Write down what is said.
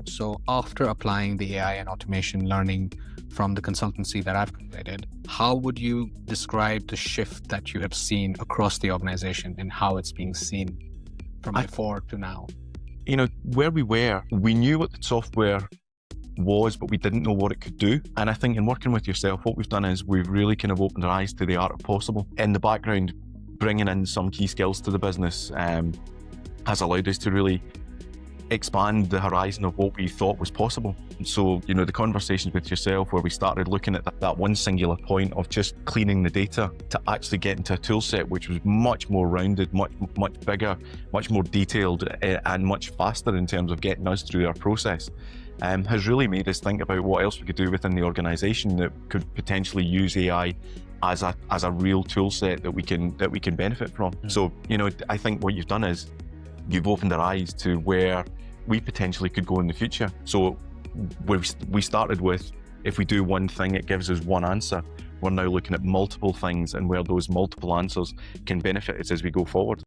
So after applying the AI and automation learning from the consultancy that I've completed, how would you describe the shift that you have seen across the organization and how it's being seen from I, before to now? where we were, we knew what the software was, but we didn't know what it could do. And I think in working with yourself, what we've done is we've really kind of opened our eyes to the art of possible. In the background, bringing in some key skills to the business has allowed us to really expand the horizon of what we thought was possible. So, the conversations with yourself where we started looking at that one singular point of just cleaning the data to actually get into a tool set which was much more rounded, much bigger, much more detailed, and much faster in terms of getting us through our process, has really made us think about what else we could do within the organization that could potentially use AI as a real tool set that we can benefit from. So, I think what you've done is you've opened our eyes to where we potentially could go in the future. So we started with, if we do one thing, it gives us one answer. We're now looking at multiple things and where those multiple answers can benefit us as we go forward.